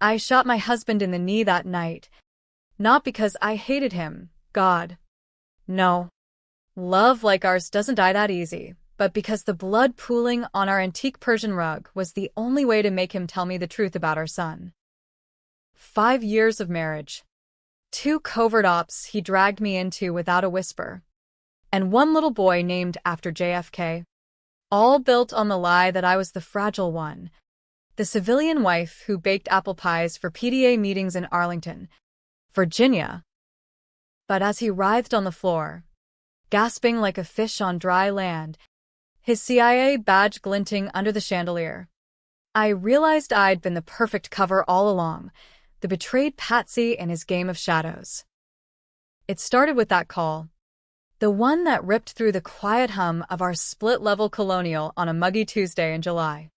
I shot my husband in the knee that night. Not because I hated him, God. No. Love like ours doesn't die that easy, but because the blood pooling on our antique Persian rug was the only way to make him tell me the truth about our son. 5 years of marriage. 2 covert ops he dragged me into without a whisper. And 1 little boy named after JFK. All built on the lie that I was the fragile one. The civilian wife who baked apple pies for PDA meetings in Arlington, Virginia. But as he writhed on the floor, gasping like a fish on dry land, his CIA badge glinting under the chandelier, I realized I'd been the perfect cover all along, the betrayed patsy in his game of shadows. It started with that call, the one that ripped through the quiet hum of our split-level colonial on a muggy Tuesday in July.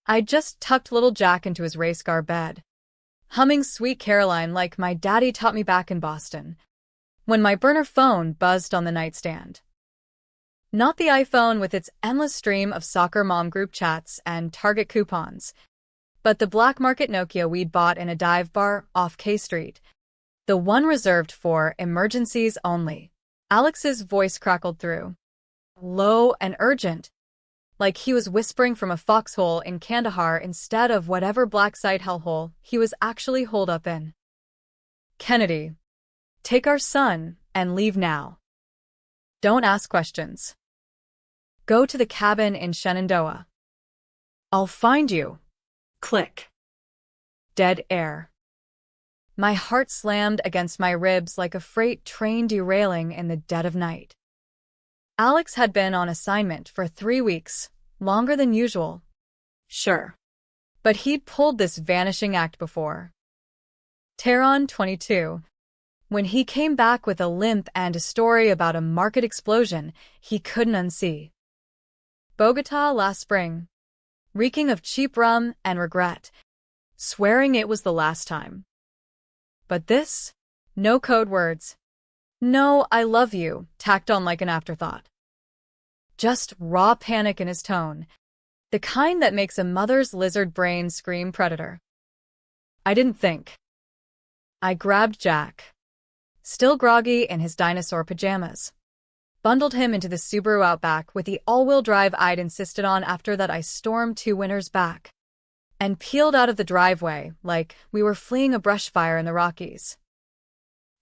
I'd just tucked little Jack into his race-car bed, humming Sweet Caroline like my daddy taught me back in Boston, when my burner phone buzzed on the nightstand. Not the iPhone with its endless stream of soccer mom group chats and Target coupons, but the black market Nokia we'd bought in a dive bar off K Street, the one reserved for emergencies only. Alex's voice crackled through, low and urgent, like he was whispering from a foxhole in Kandahar instead of whatever black site hellhole he was actually holed up in. Kennedy, take our son and leave now. Don't ask questions. Go to the cabin in Shenandoah. I'll find you. Click. Dead air. My heart slammed against my ribs like a freight train derailing in the dead of night. Alex had been on assignment for 3 weeks, longer than usual. Sure. But he'd pulled this vanishing act before. Tehran 22. When he came back with a limp and a story about a market explosion he couldn't unsee. Bogota last spring. Reeking of cheap rum and regret. Swearing it was the last time. But this? No code words. No, I love you, tacked on like an afterthought. Just raw panic in his tone. The kind that makes a mother's lizard brain scream predator. I didn't think. I grabbed Jack, still groggy in his dinosaur pajamas, bundled him into the Subaru Outback with the all-wheel drive I'd insisted on after that I stormed 2 winters back, and peeled out of the driveway like we were fleeing a brush fire in the Rockies.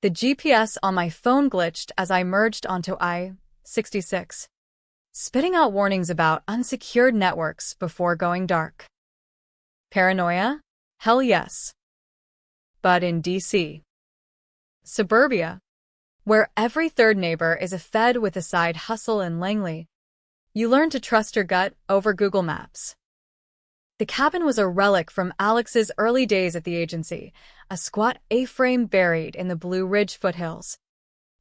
The GPS on my phone glitched as I merged onto I-66, spitting out warnings about unsecured networks before going dark. Paranoia? Hell yes. But in D.C. Suburbia, where every third neighbor is a Fed with a side hustle in Langley, you learn to trust your gut over Google Maps. The cabin was a relic from Alex's early days at the agency, a squat A-frame buried in the Blue Ridge foothills,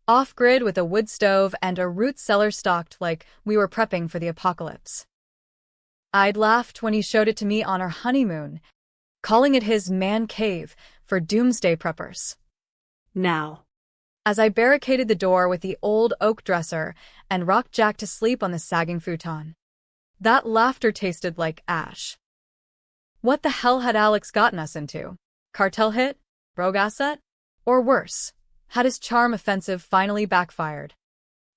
off-grid with a wood stove and a root cellar stocked like we were prepping for the apocalypse. I'd laughed when he showed it to me on our honeymoon, calling it his man cave for doomsday preppers. Now, as I barricaded the door with the old oak dresser and rocked Jack to sleep on the sagging futon, that laughter tasted like ash. What the hell had Alex gotten us into? Cartel hit? Rogue asset? Or worse, had his charm offensive finally backfired?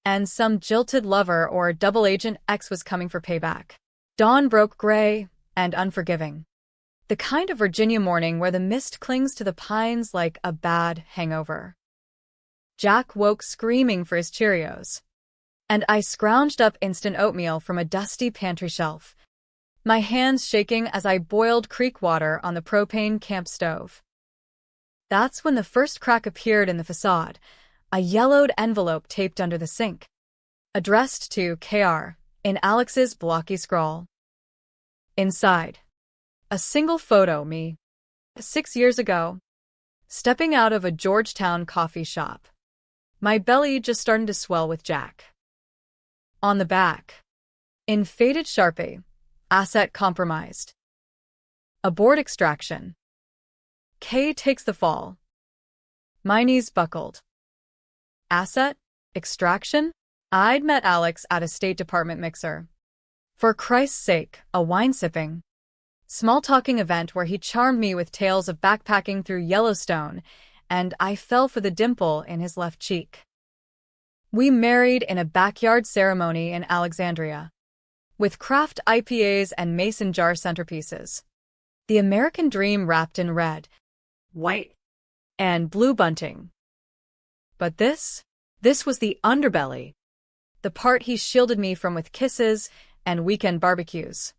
And some jilted lover or double agent X was coming for payback. Dawn broke gray and unforgiving. The kind of Virginia morning where the mist clings to the pines like a bad hangover. Jack woke screaming for his Cheerios, and I scrounged up instant oatmeal from a dusty pantry shelf, my hands shaking as I boiled creek water on the propane camp stove. That's when the first crack appeared in the facade, a yellowed envelope taped under the sink, addressed to KR in Alex's blocky scrawl. Inside, a single photo, me, 6 years ago, stepping out of a Georgetown coffee shop, my belly just starting to swell with Jack. On the back, in faded Sharpie, asset compromised. Abort extraction. K takes the fall. My knees buckled. Asset? Extraction? I'd met Alex at a State Department mixer. For Christ's sake, a wine-sipping, small-talking event where he charmed me with tales of backpacking through Yellowstone, and I fell for the dimple in his left cheek. We married in a backyard ceremony in Alexandria, with craft IPAs and mason jar centerpieces. The American dream wrapped in red, white, and blue bunting. But this was the underbelly, the part he shielded me from with kisses and weekend barbecues.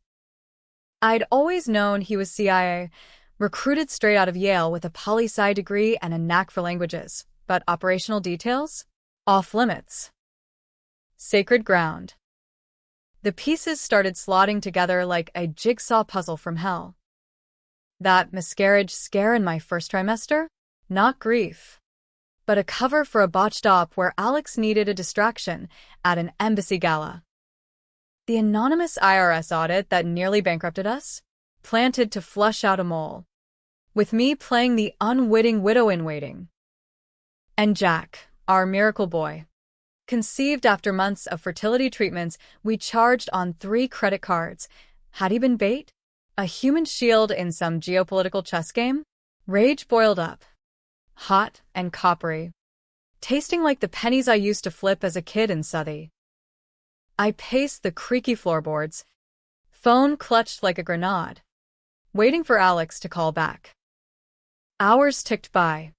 I'd always known he was CIA, recruited straight out of Yale with a poli-sci degree and a knack for languages, but operational details? Off limits. Sacred ground. The pieces started slotting together like a jigsaw puzzle from hell. That miscarriage scare in my first trimester? Not grief, but a cover for a botched op where Alex needed a distraction at an embassy gala. The anonymous IRS audit that nearly bankrupted us? Planted to flush out a mole, with me playing the unwitting widow-in-waiting. And Jack, our miracle boy. Conceived after months of fertility treatments, we charged on 3 credit cards. Had he been bait? A human shield in some geopolitical chess game? Rage boiled up, hot and coppery, tasting like the pennies I used to flip as a kid in Southie. I paced the creaky floorboards, phone clutched like a grenade, waiting for Alex to call back. Hours ticked by.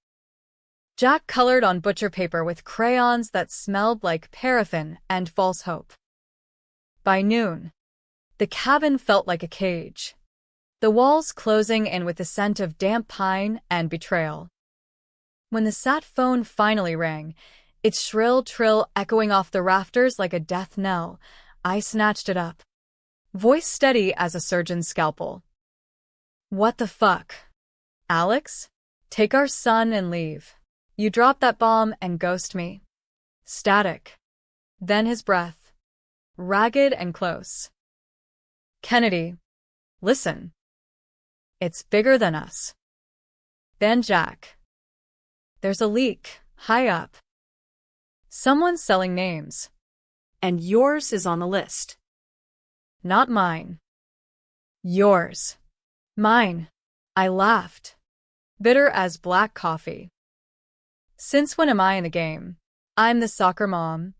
Jack colored on butcher paper with crayons that smelled like paraffin and false hope. By noon, the cabin felt like a cage, the walls closing in with the scent of damp pine and betrayal. When the sat phone finally rang, its shrill trill echoing off the rafters like a death knell, I snatched it up, voice steady as a surgeon's scalpel. What the fuck? Alex? Take our son and leave. You drop that bomb and ghost me. Static. Then his breath, ragged and close. Kennedy, listen. It's bigger than us. Then Jack. There's a leak, high up. Someone's selling names. And yours is on the list. Not mine. Yours. Mine. I laughed, bitter as black coffee. Since when am I in the game? I'm the soccer mom.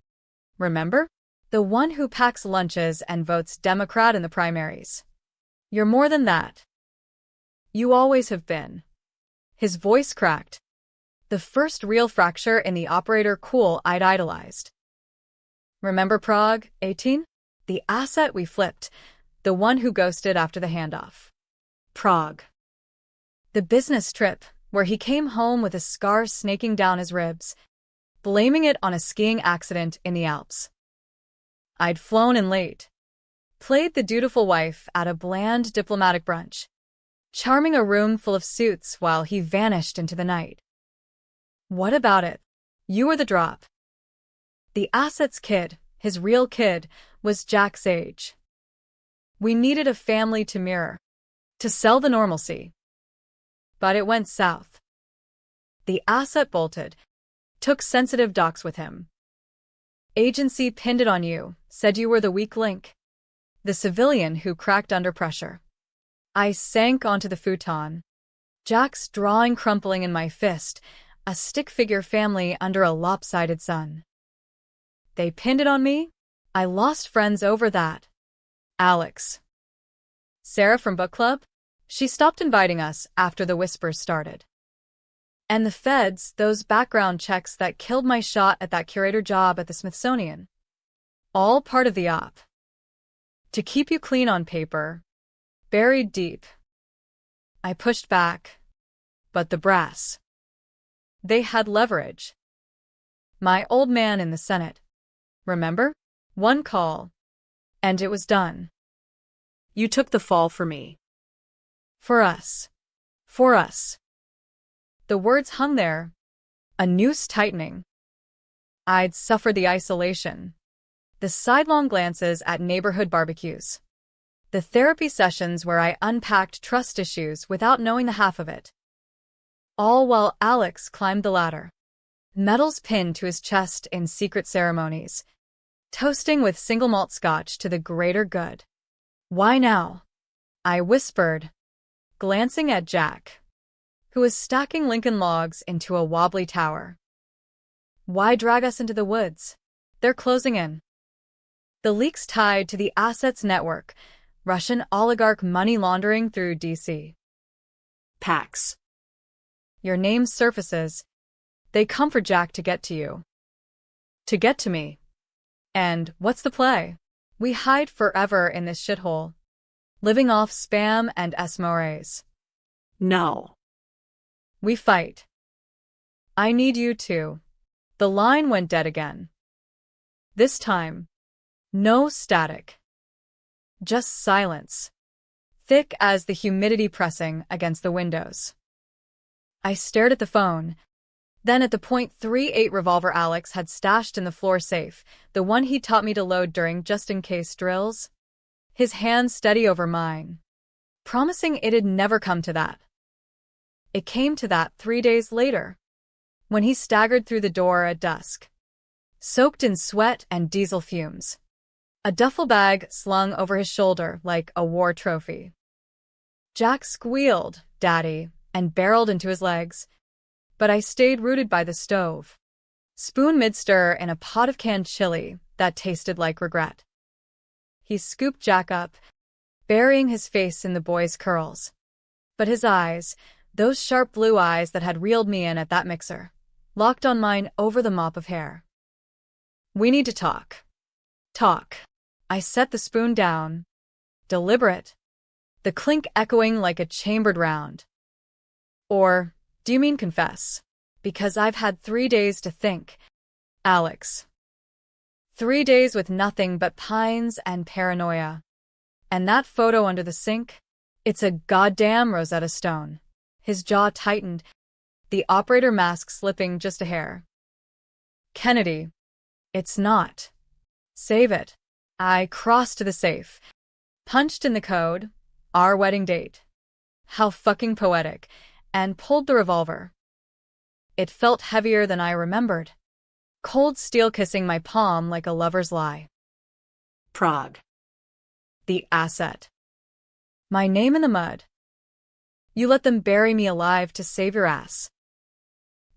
Remember? The one who packs lunches and votes Democrat in the primaries. You're more than that. You always have been. His voice cracked. The first real fracture in the operator cool I'd idolized. Remember Prague, 18? The asset we flipped, the one who ghosted after the handoff. Prague. The business trip, where he came home with a scar snaking down his ribs, blaming it on a skiing accident in the Alps. I'd flown in late, played the dutiful wife at a bland diplomatic brunch, charming a room full of suits while he vanished into the night. What about it? You were the drop. The assets kid, his real kid, was Jack's age. We needed a family to mirror, to sell the normalcy. But it went south. The asset bolted, took sensitive docs with him. Agency pinned it on you, said you were the weak link, the civilian who cracked under pressure. I sank onto the futon, Jack's drawing crumpling in my fist, a stick-figure family under a lopsided sun. They pinned it on me? I lost friends over that. Alex. Sarah from book club? She stopped inviting us after the whispers started. And the feds, those background checks that killed my shot at that curator job at the Smithsonian. All part of the op. To keep you clean on paper, buried deep. I pushed back, but the brass. They had leverage. My old man in the Senate. Remember? One call, and it was done. You took the fall for me. For us. For us. The words hung there, a noose tightening. I'd suffered the isolation, the sidelong glances at neighborhood barbecues, the therapy sessions where I unpacked trust issues without knowing the half of it. All while Alex climbed the ladder, medals pinned to his chest in secret ceremonies, toasting with single malt scotch to the greater good. Why now? I whispered, glancing at Jack, who was stacking Lincoln logs into a wobbly tower. Why drag us into the woods? They're closing in. The leak's tied to the Assets Network, Russian oligarch money laundering through DC. Pax. Your name surfaces. They come for Jack to get to you. To get to me. And what's the play? We hide forever in this shithole, living off spam and SMORAs. No. We fight. I need you to. The line went dead again. This time, no static. Just silence, thick as the humidity pressing against the windows. I stared at the phone, then at the .38 revolver Alex had stashed in the floor safe, the one he taught me to load during just-in-case drills. His hand steady over mine, promising it'd never come to that. It came to that 3 days later, when he staggered through the door at dusk, soaked in sweat and diesel fumes, a duffel bag slung over his shoulder like a war trophy. Jack squealed, "Daddy," and barreled into his legs, but I stayed rooted by the stove, spoon mid-stir in a pot of canned chili that tasted like regret. He scooped Jack up, burying his face in the boy's curls. But his eyes, those sharp blue eyes that had reeled me in at that mixer, locked on mine over the mop of hair. We need to talk. Talk. I set the spoon down, deliberate, the clink echoing like a chambered round. Or, do you mean confess? Because I've had 3 days to think, Alex. 3 days with nothing but pines and paranoia. And that photo under the sink? It's a goddamn Rosetta Stone. His jaw tightened, the operator mask slipping just a hair. Kennedy. It's not. Save it. I crossed to the safe, punched in the code, our wedding date. How fucking poetic, and pulled the revolver. It felt heavier than I remembered, cold steel kissing my palm like a lover's lie. Prague. The asset. My name in the mud. You let them bury me alive to save your ass.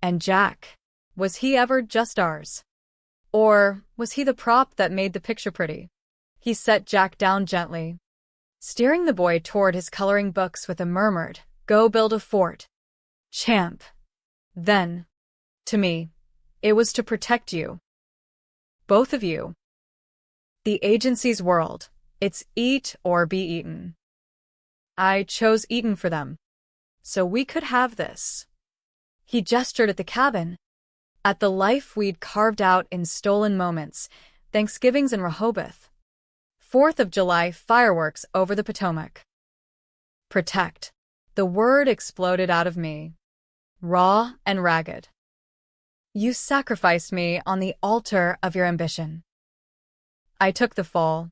And Jack, was he ever just ours? Or was he the prop that made the picture pretty? He set Jack down gently, steering the boy toward his coloring books with a murmured, "Go build a fort, champ." Then, to me, it was to protect you. Both of you. The agency's world, it's eat or be eaten. I chose eaten for them, so we could have this. He gestured at the cabin, at the life we'd carved out in stolen moments, Thanksgivings in Rehoboth, 4th of July fireworks over the Potomac. Protect. The word exploded out of me, raw and ragged. You sacrificed me on the altar of your ambition. I took the fall,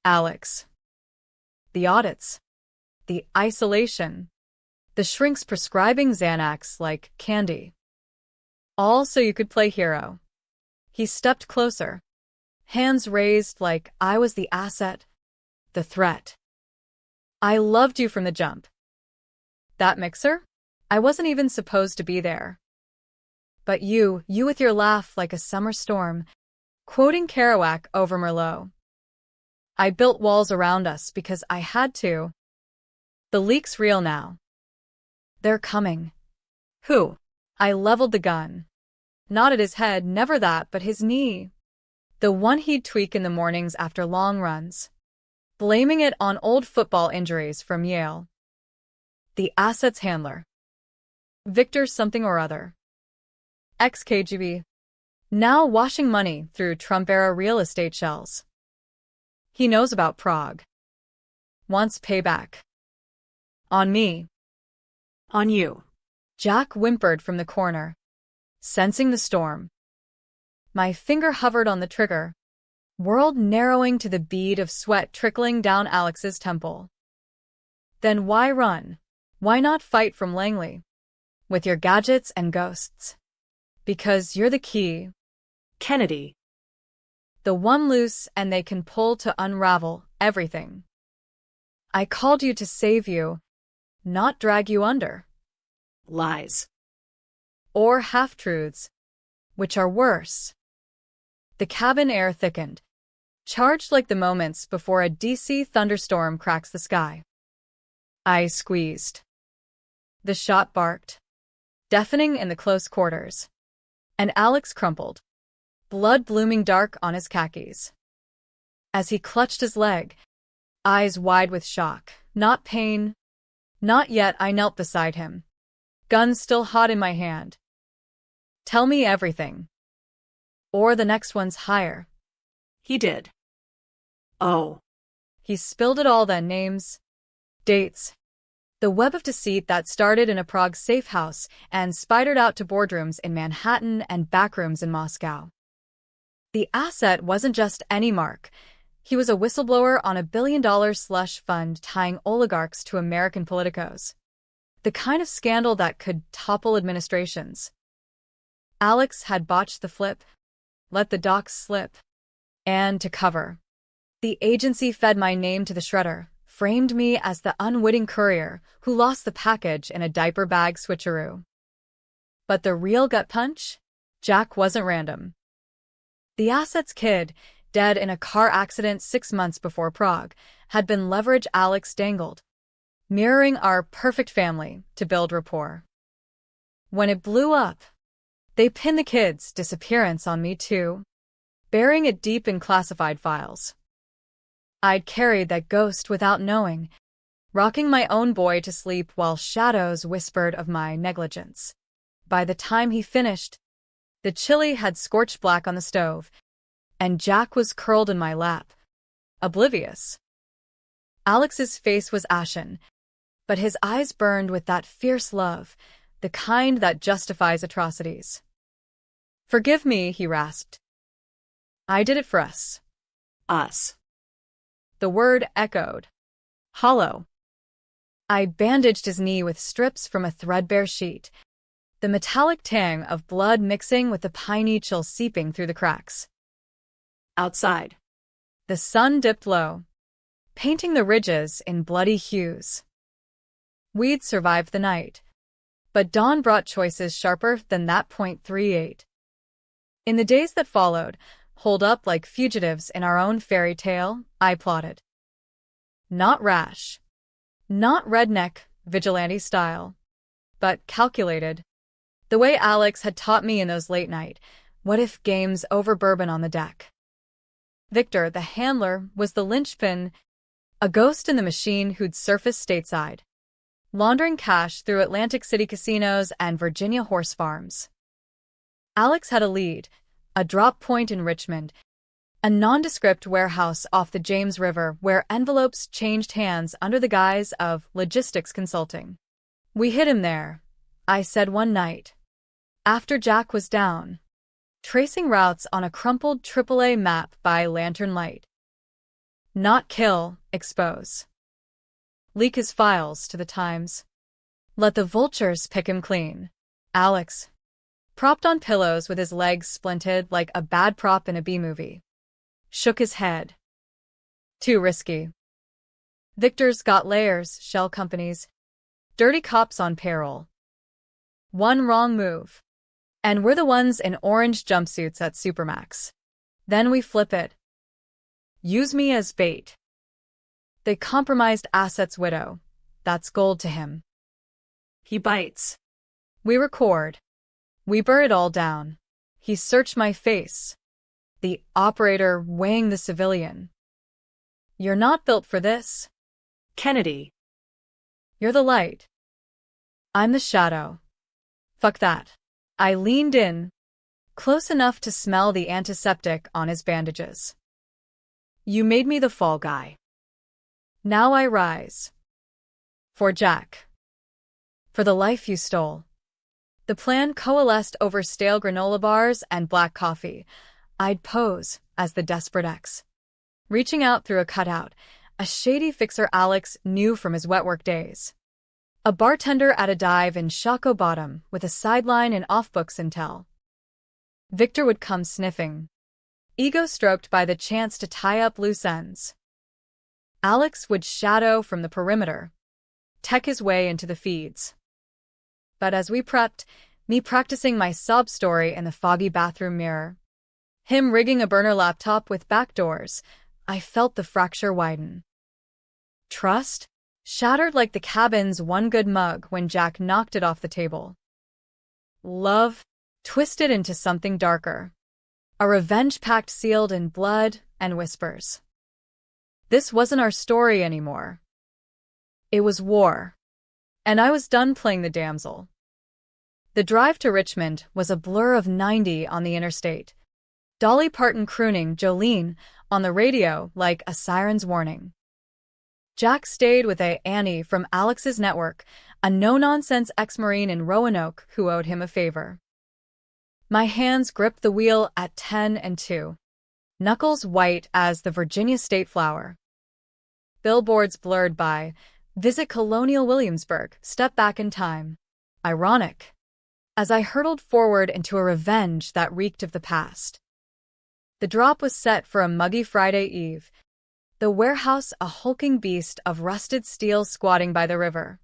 Alex. The audits, the isolation, the shrinks prescribing Xanax like candy. All so you could play hero. He stepped closer, hands raised like I was the asset, the threat. I loved you from the jump. That mixer? I wasn't even supposed to be there. But you with your laugh like a summer storm, quoting Kerouac over Merlot. I built walls around us because I had to. The leak's real now. They're coming. Who? I leveled the gun. Not at his head, never that, but his knee. The one he'd tweak in the mornings after long runs, blaming it on old football injuries from Yale. The assets handler. Victor something or other. Ex-KGB. Now washing money through Trump-era real estate shells. He knows about Prague. Wants payback. On me. On you. Jack whimpered from the corner, sensing the storm. My finger hovered on the trigger, world narrowing to the bead of sweat trickling down Alex's temple. Then why run? Why not fight from Langley? With your gadgets and ghosts. Because you're the key. Kennedy. The one loose and they can pull to unravel everything. I called you to save you, not drag you under. Lies. Or half-truths, which are worse. The cabin air thickened, charged like the moments before a DC thunderstorm cracks the sky. I squeezed. The shot barked, deafening in the close quarters, and Alex crumpled, blood blooming dark on his khakis. As he clutched his leg, eyes wide with shock, not pain, not yet, I knelt beside him, gun still hot in my hand. Tell me everything. Or the next one's higher. He did. Oh. He spilled it all then, names, dates, the web of deceit that started in a Prague safe house and spidered out to boardrooms in Manhattan and backrooms in Moscow. The asset wasn't just any mark. He was a whistleblower on $1 billion slush fund tying oligarchs to American politicos. The kind of scandal that could topple administrations. Alex had botched the flip, let the docs slip, and to cover. The agency fed my name to the shredder, framed me as the unwitting courier who lost the package in a diaper bag switcheroo. But the real gut punch? Jack wasn't random. The asset's kid, dead in a car accident 6 months before Prague, had been leverage Alex dangled, mirroring our perfect family to build rapport. When it blew up, they pinned the kid's disappearance on me too, burying it deep in classified files. I'd carried that ghost without knowing, rocking my own boy to sleep while shadows whispered of my negligence. By the time he finished, the chili had scorched black on the stove, and Jack was curled in my lap, oblivious. Alex's face was ashen, but his eyes burned with that fierce love, the kind that justifies atrocities. Forgive me, he rasped. I did it for us. Us. The word echoed, hollow. I bandaged his knee with strips from a threadbare sheet, the metallic tang of blood mixing with the piney chill seeping through the cracks. Outside. The sun dipped low, painting the ridges in bloody hues. We'd survived the night, but dawn brought choices sharper than that .38. In the days that followed, holed up like fugitives in our own fairy tale, I plotted. Not rash, not redneck, vigilante style, but calculated. The way Alex had taught me in those late-night, what-if games over bourbon on the deck. Victor, the handler, was the linchpin, a ghost in the machine who'd surfaced stateside, laundering cash through Atlantic City casinos and Virginia horse farms. Alex had a lead, a drop point in Richmond, a nondescript warehouse off the James River where envelopes changed hands under the guise of logistics consulting. We hid him there, I said one night, after Jack was down, tracing routes on a crumpled AAA map by lantern light. Not kill, expose. Leak his files to the Times. Let the vultures pick him clean. Alex, propped on pillows with his legs splinted like a bad prop in a B-movie, shook his head. Too risky. Victor's got layers, shell companies, dirty cops on payroll. One wrong move, and we're the ones in orange jumpsuits at Supermax. Then we flip it. Use me as bait. The compromised asset's widow, that's gold to him. He bites. We record. We burr it all down. He searched my face. The operator weighing the civilian. You're not built for this. Kennedy. You're the light. I'm the shadow. Fuck that. I leaned in, close enough to smell the antiseptic on his bandages. You made me the fall guy. Now I rise. For Jack. For the life you stole. The plan coalesced over stale granola bars and black coffee. I'd pose as the desperate ex, reaching out through a cutout, a shady fixer Alex knew from his wet work days. A bartender at a dive in Shockoe Bottom with a sideline in off-books intel. Victor would come sniffing, ego stroked by the chance to tie up loose ends. Alex would shadow from the perimeter, tech his way into the feeds. But as we prepped, me practicing my sob story in the foggy bathroom mirror, him rigging a burner laptop with backdoors, I felt the fracture widen. Trust shattered like the cabin's one good mug when Jack knocked it off the table. Love twisted into something darker, a revenge pact sealed in blood and whispers. This wasn't our story anymore. It was war, and I was done playing the damsel. The drive to Richmond was a blur of 90 on the interstate, Dolly Parton crooning Jolene on the radio like a siren's warning. Jack stayed with Annie from Alex's network, a no-nonsense ex-Marine in Roanoke who owed him a favor. My hands gripped the wheel at 10 and 2, knuckles white as the Virginia state flower. Billboards blurred by, "Visit Colonial Williamsburg, step back in time." Ironic, as I hurtled forward into a revenge that reeked of the past. The drop was set for a muggy Friday eve, the warehouse a hulking beast of rusted steel squatting by the river,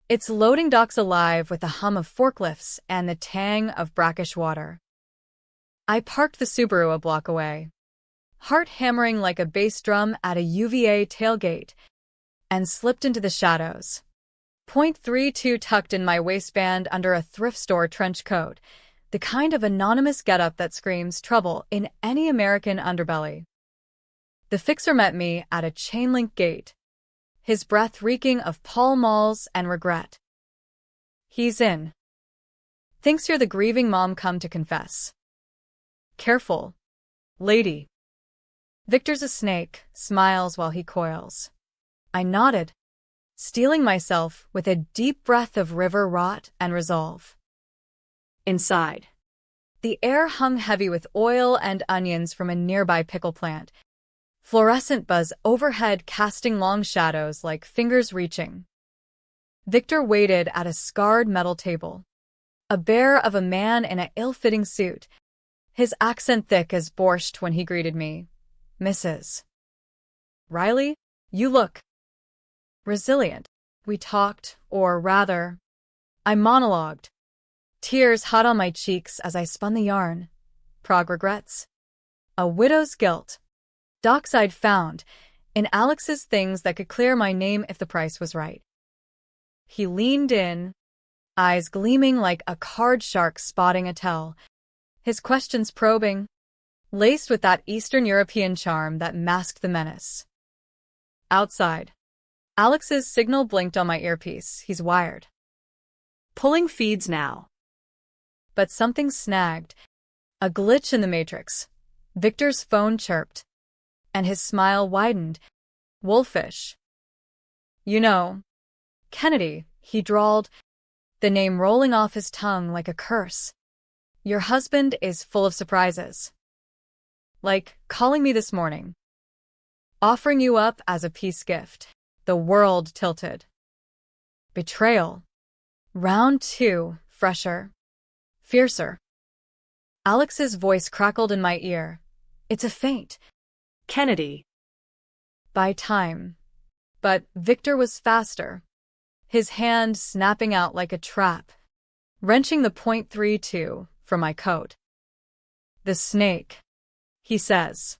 its loading docks alive with the hum of forklifts and the tang of brackish water. I parked the Subaru a block away, heart hammering like a bass drum at a UVA tailgate, and slipped into the shadows. .32 tucked in my waistband under a thrift store trench coat, the kind of anonymous getup that screams trouble in any American underbelly. The fixer met me at a chain-link gate, his breath reeking of Pall Malls and regret. "He's in. Thinks you're the grieving mom come to confess." "Careful, lady." "Victor's a snake," smiles while he coils. I nodded, steeling myself with a deep breath of river rot and resolve. Inside. The air hung heavy with oil and onions from a nearby pickle plant, fluorescent buzz overhead casting long shadows like fingers reaching. Victor waited at a scarred metal table, a bear of a man in an ill-fitting suit, his accent thick as borscht when he greeted me. "Mrs. Riley, you look resilient." We talked, or rather, I monologued, tears hot on my cheeks as I spun the yarn. Prague regrets. A widow's guilt. Docs I'd found, in Alex's things that could clear my name if the price was right. He leaned in, eyes gleaming like a card shark spotting a tell, his questions probing, laced with that Eastern European charm that masked the menace. Outside, Alex's signal blinked on my earpiece. He's wired. Pulling feeds now. But something snagged, a glitch in the matrix. Victor's phone chirped, and his smile widened. "Wolfish." "You know, Kennedy," he drawled, the name rolling off his tongue like a curse. "Your husband is full of surprises. Like calling me this morning, offering you up as a peace gift." The world tilted. Betrayal. Round 2, fresher, fiercer. Alex's voice crackled in my ear. "It's a feint, Kennedy." By time. But Victor was faster, his hand snapping out like a trap, wrenching the .32 from my coat. "The snake," he says.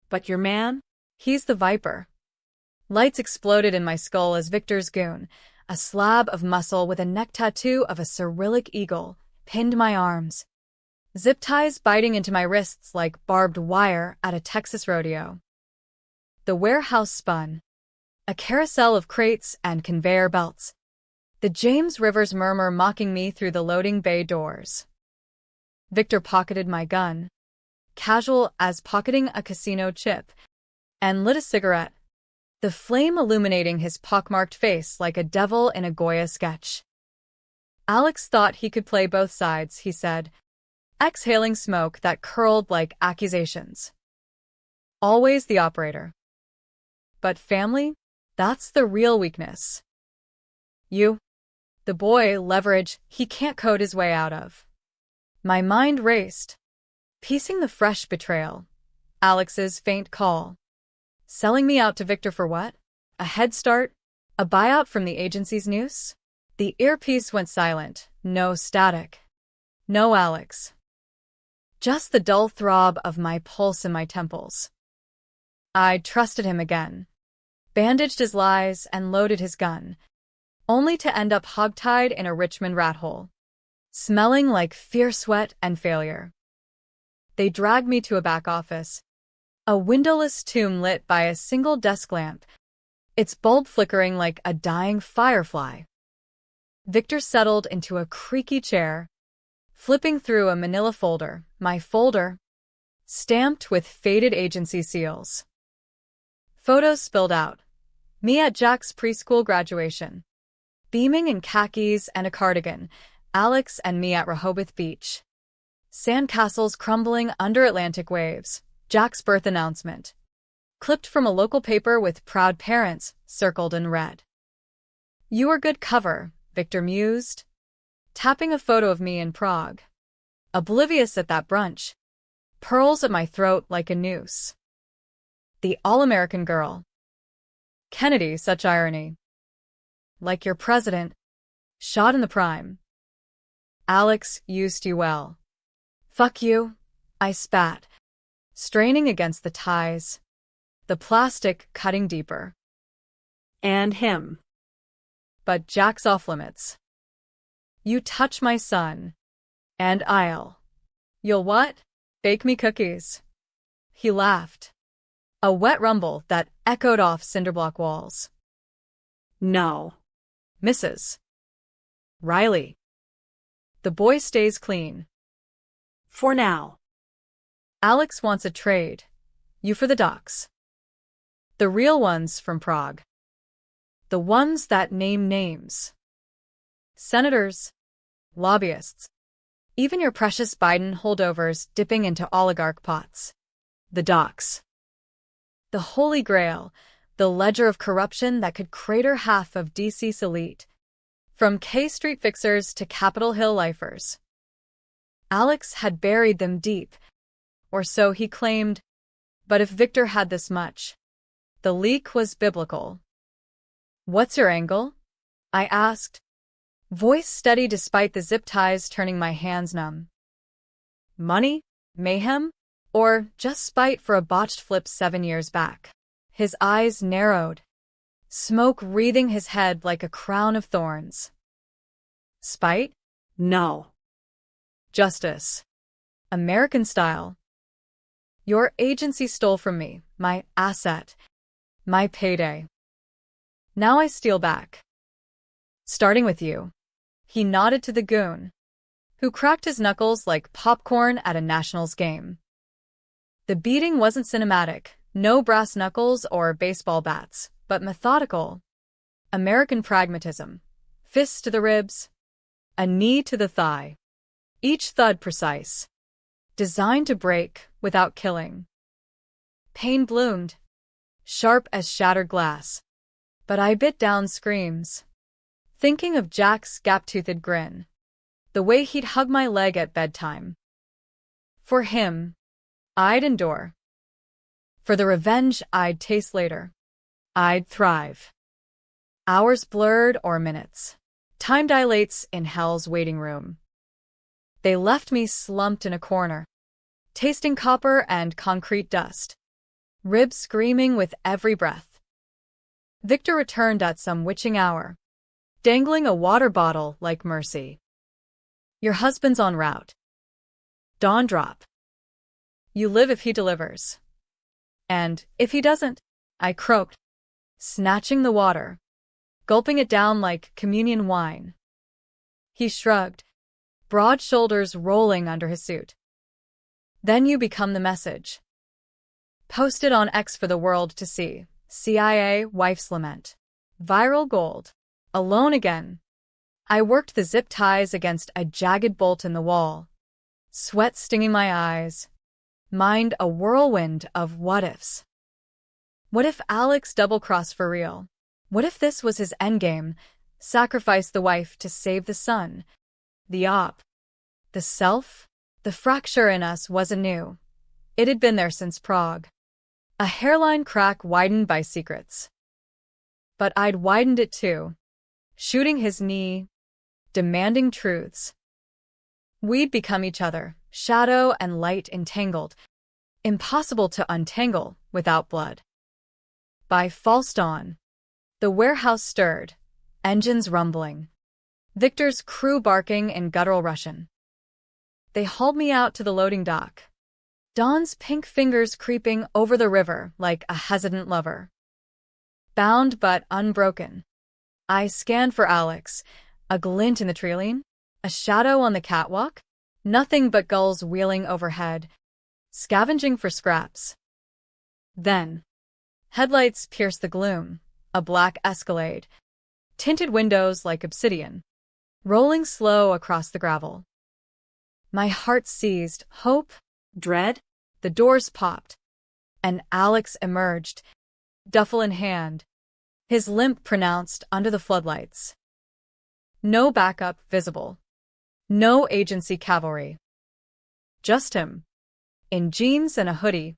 "But your man?" "He's the viper." Lights exploded in my skull as Victor's goon, a slab of muscle with a neck tattoo of a Cyrillic eagle, pinned my arms. Zip ties biting into my wrists like barbed wire at a Texas rodeo. The warehouse spun, a carousel of crates and conveyor belts, the James River's murmur mocking me through the loading bay doors. Victor pocketed my gun, casual as pocketing a casino chip, and lit a cigarette, the flame illuminating his pockmarked face like a devil in a Goya sketch. "Alex thought he could play both sides," he said, exhaling smoke that curled like accusations. "Always the operator. But family? That's the real weakness. You, the boy, leverage he can't code his way out of." My mind raced, piecing the fresh betrayal, Alex's faint call, Selling me out to Victor for what? A head start? A buyout from the agency's noose? The earpiece went silent. No static. No Alex. Just the dull throb of my pulse in my temples. I trusted him again. Bandaged his lies and loaded his gun, only to end up hogtied in a Richmond rat hole, smelling like fear, sweat, and failure. They dragged me to a back office, a windowless tomb lit by a single desk lamp, its bulb flickering like a dying firefly. Victor settled into a creaky chair, flipping through a manila folder, my folder, stamped with faded agency seals. Photos spilled out. Me at Jack's preschool graduation, beaming in khakis and a cardigan, Alex and me at Rehoboth Beach. Sandcastles crumbling under Atlantic waves, Jack's birth announcement, clipped from a local paper with proud parents, circled in red. You were good cover, Victor mused, tapping a photo of me in Prague. Oblivious at that brunch, pearls at my throat like a noose. The all-American girl. Kennedy, such irony. Like your president, shot in the prime. Alex used you well. Fuck you, I spat, straining against the ties, the plastic cutting deeper. And him. But Jack's off limits. You touch my son, and you'll what? Bake me cookies. He laughed. A wet rumble that echoed off cinderblock walls. No. Mrs. Riley. The boy stays clean. For now. Alex wants a trade. You for the docs. The real ones from Prague. The ones that name names. Senators. Lobbyists. Even your precious Biden holdovers dipping into oligarch pots. The docs. The holy grail, the ledger of corruption that could crater half of DC's elite, from K Street fixers to Capitol Hill lifers. Alex had buried them deep, or so he claimed, but if Victor had this much, the leak was biblical. What's your angle? I asked, voice steady despite the zip ties turning my hands numb. Money? Mayhem? Or just spite for a botched flip 7 years back? His eyes narrowed, smoke wreathing his head like a crown of thorns. Spite? No. Justice. American style. Your agency stole from me, my asset, my payday. Now I steal back. Starting with you. He nodded to the goon, who cracked his knuckles like popcorn at a Nationals game. The beating wasn't cinematic, no brass knuckles or baseball bats, but methodical. American pragmatism. Fists to the ribs, a knee to the thigh. Each thud precise. Designed to break without killing. Pain bloomed, sharp as shattered glass. But I bit down screams, thinking of Jack's gap-toothed grin, the way he'd hug my leg at bedtime. For him, I'd endure. For the revenge I'd taste later, I'd thrive. Hours blurred or minutes. Time dilates in hell's waiting room. They left me slumped in a corner, tasting copper and concrete dust, ribs screaming with every breath. Victor returned at some witching hour, dangling a water bottle like mercy. Your husband's en route. Dawn drop. You live if he delivers. And if he doesn't, I croaked, snatching the water, gulping it down like communion wine. He shrugged, broad shoulders rolling under his suit. Then you become the message. Posted on X for the world to see. CIA wife's lament. Viral gold. Alone again. I worked the zip ties against a jagged bolt in the wall. Sweat stinging my eyes. Mind a whirlwind of what-ifs. What if Alex double-crossed for real? What if this was his endgame? Sacrifice the wife to save the son. The op. The self? The fracture in us wasn't new. It had been there since Prague. A hairline crack widened by secrets. But I'd widened it too, shooting his knee, demanding truths. We'd become each other, shadow and light entangled, impossible to untangle without blood. By false dawn, the warehouse stirred, engines rumbling, Victor's crew barking in guttural Russian. They hauled me out to the loading dock, Dawn's pink fingers creeping over the river like a hesitant lover. Bound but unbroken, I scanned for Alex, a glint in the treeline, a shadow on the catwalk, nothing but gulls wheeling overhead, scavenging for scraps. Then, headlights pierced the gloom, a black Escalade, tinted windows like obsidian, rolling slow across the gravel. My heart seized, hope, dread. The doors popped, and Alex emerged, duffel in hand, his limp pronounced under the floodlights. No backup visible. No agency cavalry. Just him, in jeans and a hoodie,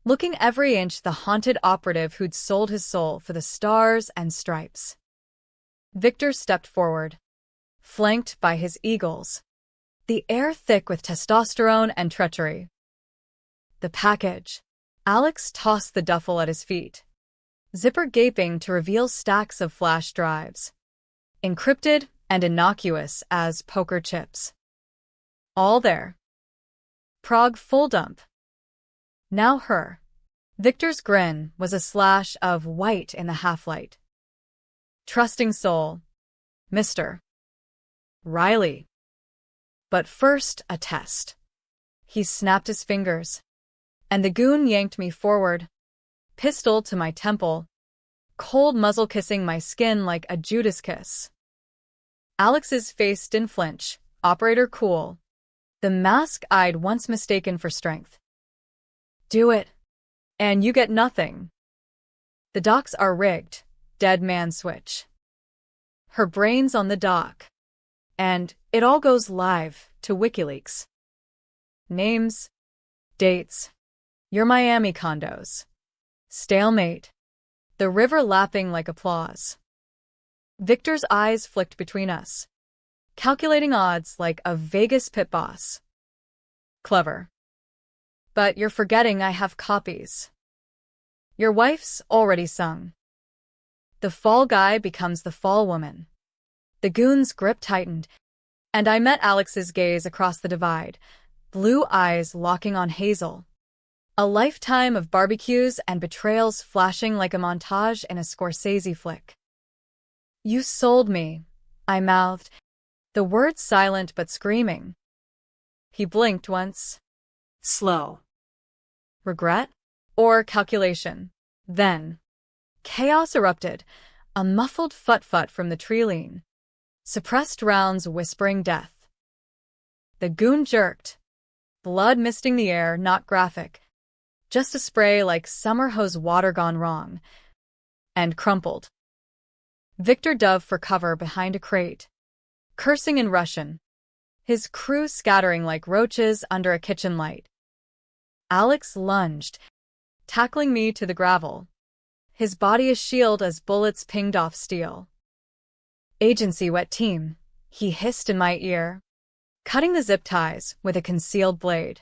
looking every inch the haunted operative who'd sold his soul for the stars and stripes. Victor stepped forward, flanked by his eagles, the air thick with testosterone and treachery. The package. Alex tossed the duffel at his feet, zipper gaping to reveal stacks of flash drives, encrypted and innocuous as poker chips. All there. Prague full dump. Now her. Victor's grin was a slash of white in the half-light. Trusting soul. Mr. Riley. But first, a test. He snapped his fingers, and the goon yanked me forward, pistol to my temple, cold muzzle kissing my skin like a Judas kiss. Alex's face didn't flinch, operator cool, the mask I'd once mistaken for strength. Do it, and you get nothing. The docks are rigged, dead man switch. Her brain's on the dock, and it all goes live to WikiLeaks. Names, dates, your Miami condos. Stalemate. The river lapping like applause. Victor's eyes flicked between us, calculating odds like a Vegas pit boss. Clever. But you're forgetting I have copies. Your wife's already sung. The fall guy becomes the fall woman. The goon's grip tightened, and I met Alex's gaze across the divide, blue eyes locking on Hazel. A lifetime of barbecues and betrayals flashing like a montage in a Scorsese flick. You sold me, I mouthed, the words silent but screaming. He blinked once. Slow. Regret? Or calculation? Then, chaos erupted, a muffled fut-fut from the treeline. Suppressed rounds whispering death. The goon jerked, blood misting the air, not graphic, just a spray like summer hose water gone wrong, and crumpled. Victor dove for cover behind a crate, cursing in Russian, his crew scattering like roaches under a kitchen light. Alex lunged, tackling me to the gravel, his body a shield as bullets pinged off steel. Agency wet team, he hissed in my ear, cutting the zip ties with a concealed blade.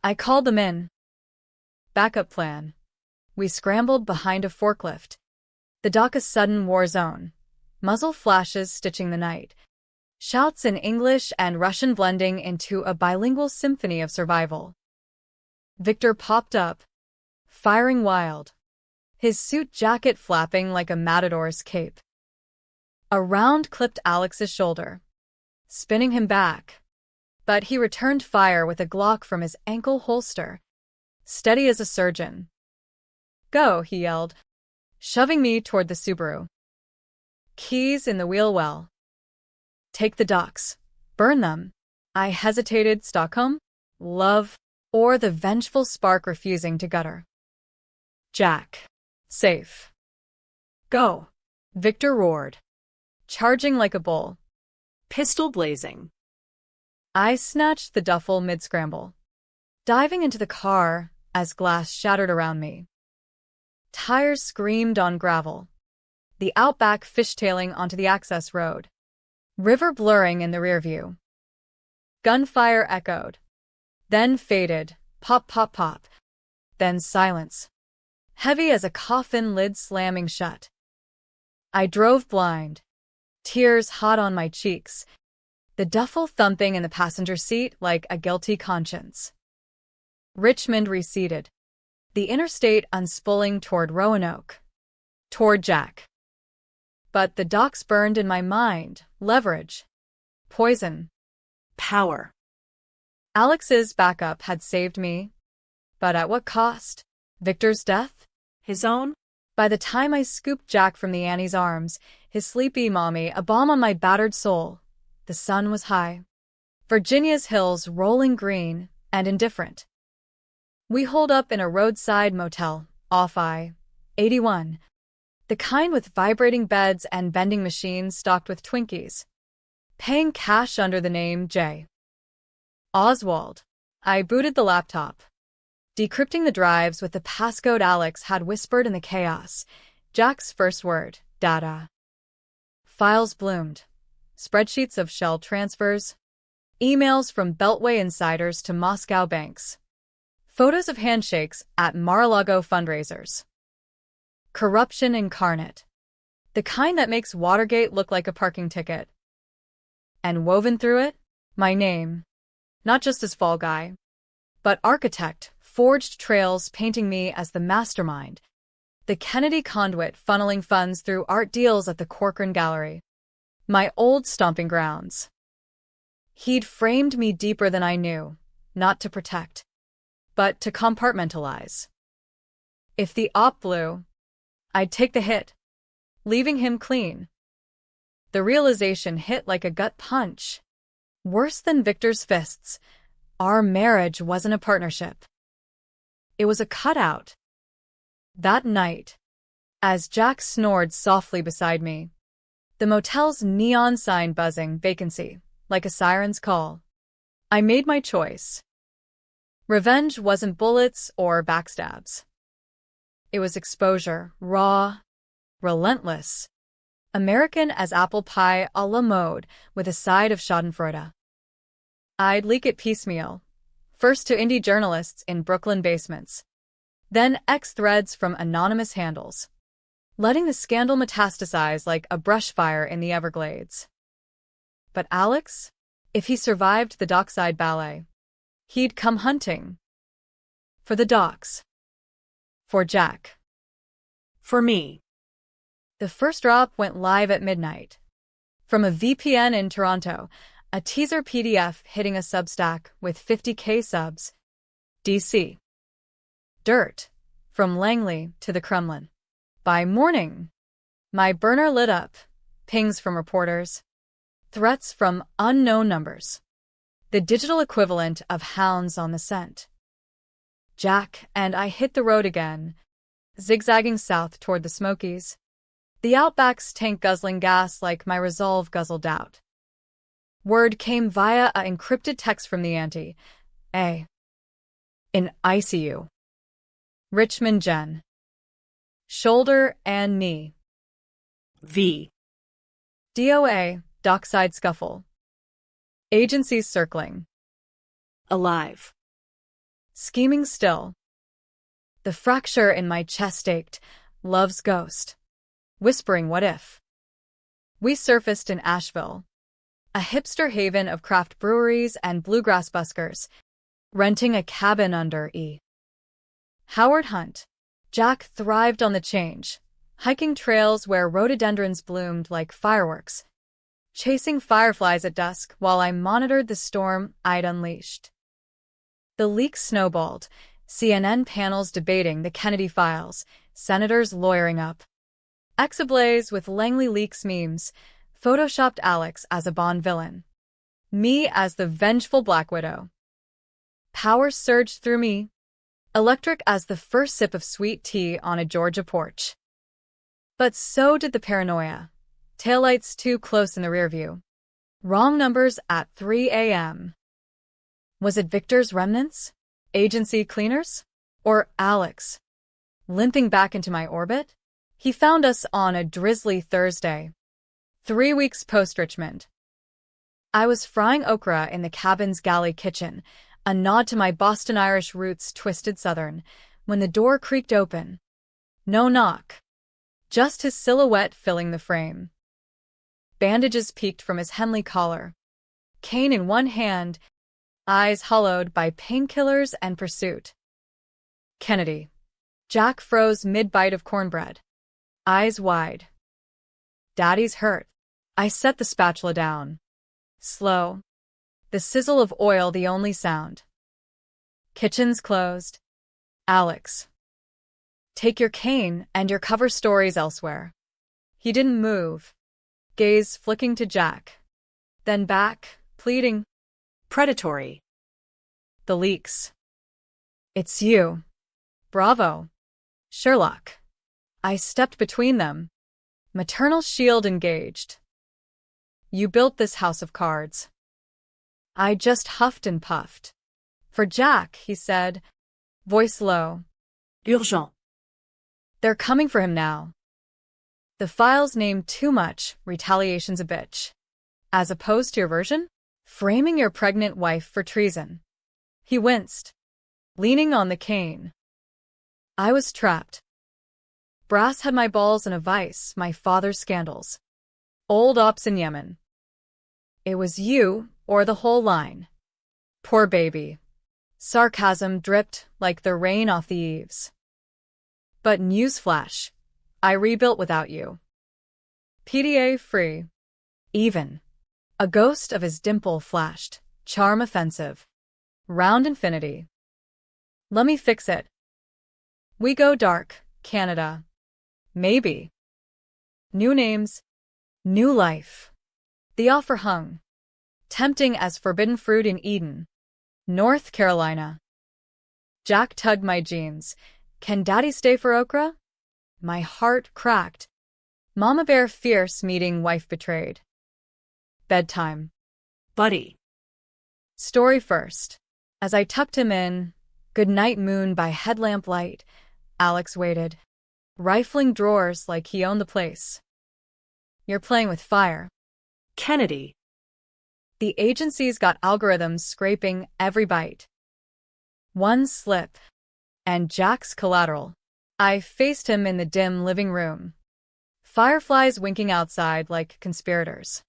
I called them in. Backup plan. We scrambled behind a forklift. The dock a sudden war zone. Muzzle flashes stitching the night. Shouts in English and Russian blending into a bilingual symphony of survival. Victor popped up, firing wild, his suit jacket flapping like a matador's cape. A round clipped Alex's shoulder, spinning him back, but he returned fire with a Glock from his ankle holster, steady as a surgeon. Go, he yelled, shoving me toward the Subaru. Keys in the wheel well. Take the docks. Burn them. I hesitated. Stockholm? Love? Or the vengeful spark refusing to gutter? Jack. Safe. Go. Victor roared, charging like a bull. Pistol blazing. I snatched the duffel mid-scramble, diving into the car as glass shattered around me. Tires screamed on gravel. The Outback fishtailing onto the access road. River blurring in the rearview. Gunfire echoed. Then faded. Pop, pop, pop. Then silence. Heavy as a coffin lid slamming shut. I drove blind. Tears hot on my cheeks. The duffel thumping in the passenger seat like a guilty conscience. Richmond receded. The interstate unspooling toward Roanoke. Toward Jack. But the docks burned in my mind. Leverage. Poison. Power. Alex's backup had saved me. But at what cost? Victor's death? His own? By the time I scooped Jack from the Annie's arms, his sleepy mommy, a balm on my battered soul, the sun was high. Virginia's hills rolling green and indifferent. We holed up in a roadside motel, off I-81. The kind with vibrating beds and vending machines stocked with Twinkies. Paying cash under the name J. Oswald. I booted the laptop. Decrypting the drives with the passcode Alex had whispered in the chaos. Jack's first word, data. Files bloomed. Spreadsheets of shell transfers. Emails from Beltway insiders to Moscow banks. Photos of handshakes at Mar-a-Lago fundraisers. Corruption incarnate. The kind that makes Watergate look like a parking ticket. And woven through it, my name. Not just as fall guy, but architect, forged trails painting me as the mastermind. The Kennedy conduit funneling funds through art deals at the Corcoran Gallery. My old stomping grounds. He'd framed me deeper than I knew, not to protect, but to compartmentalize. If the op blew, I'd take the hit, leaving him clean. The realization hit like a gut punch. Worse than Victor's fists, our marriage wasn't a partnership. It was a cutout. That night, as Jack snored softly beside me, the motel's neon sign buzzing vacancy, like a siren's call, I made my choice. Revenge wasn't bullets or backstabs. It was exposure, raw, relentless, American as apple pie a la mode with a side of schadenfreude. I'd leak it piecemeal, first to indie journalists in Brooklyn basements, then X-threads from anonymous handles, letting the scandal metastasize like a brush fire in the Everglades. But Alex, if he survived the dockside ballet, he'd come hunting. For the docks. For Jack. For me. The first drop went live at midnight. From a VPN in Toronto, a teaser PDF hitting a Substack with 50K subs. DC. Dirt. From Langley to the Kremlin. By morning, my burner lit up. Pings from reporters. Threats from unknown numbers. The digital equivalent of hounds on the scent. Jack and I hit the road again, zigzagging south toward the Smokies. The Outback's tank guzzling gas like my resolve guzzled out. Word came via a encrypted text from the auntie. A. In ICU. Richmond Jen. Shoulder and knee. V. DOA, dockside scuffle. Agencies circling. Alive. Scheming still. The fracture in my chest ached. Love's ghost. Whispering what if. We surfaced in Asheville, a hipster haven of craft breweries and bluegrass buskers, renting a cabin under E. Howard Hunt. Jack thrived on the change, hiking trails where rhododendrons bloomed like fireworks, chasing fireflies at dusk while I monitored the storm I'd unleashed. The leaks snowballed, CNN panels debating the Kennedy files, senators lawyering up. X-ablaze with Langley Leaks memes, photoshopped Alex as a Bond villain. Me as the vengeful Black Widow. Power surged through me, electric as the first sip of sweet tea on a Georgia porch. But so did the paranoia. Taillights too close in the rearview. Wrong numbers at 3 a.m. Was it Victor's remnants? Agency cleaners? Or Alex, limping back into my orbit? He found us on a drizzly Thursday, 3 weeks post-Richmond. I was frying okra in the cabin's galley kitchen, a nod to my Boston Irish roots twisted southern, when the door creaked open. No knock. Just his silhouette filling the frame. Bandages peeked from his Henley collar. Cane in one hand, eyes hollowed by painkillers and pursuit. Kennedy. Jack froze mid-bite of cornbread. Eyes wide. Daddy's hurt. I set the spatula down. Slow. The sizzle of oil the only sound. Kitchen's closed. Alex. Take your cane and your cover stories elsewhere. He didn't move. Gaze flicking to Jack. Then back, pleading. Predatory. The leaks. It's you. Bravo. Sherlock. I stepped between them. Maternal shield engaged. You built this house of cards. I just huffed and puffed. For Jack, he said, voice low. Urgent. They're coming for him now. The files name too much, retaliation's a bitch. As opposed to your version? Framing your pregnant wife for treason. He winced, leaning on the cane. I was trapped. Brass had my balls in a vice, my father's scandals. Old ops in Yemen. It was you, or the whole line. Poor baby. Sarcasm dripped like the rain off the eaves. But newsflash, I rebuilt without you. PDA free. Even. A ghost of his dimple flashed, charm offensive. Round infinity. Let me fix it. We go dark, Canada. Maybe. New names. New life. The offer hung. Tempting as forbidden fruit in Eden. North Carolina. Jack tugged my jeans. Can Daddy stay for okra? My heart cracked. Mama bear fierce meeting wife betrayed. Bedtime. Buddy. Story first. As I tucked him in, good night moon by headlamp light, Alex waited, rifling drawers like he owned the place. You're playing with fire. Kennedy. The agency's got algorithms scraping every bite. One slip, and Jack's collateral. I faced him in the dim living room. Fireflies winking outside like conspirators.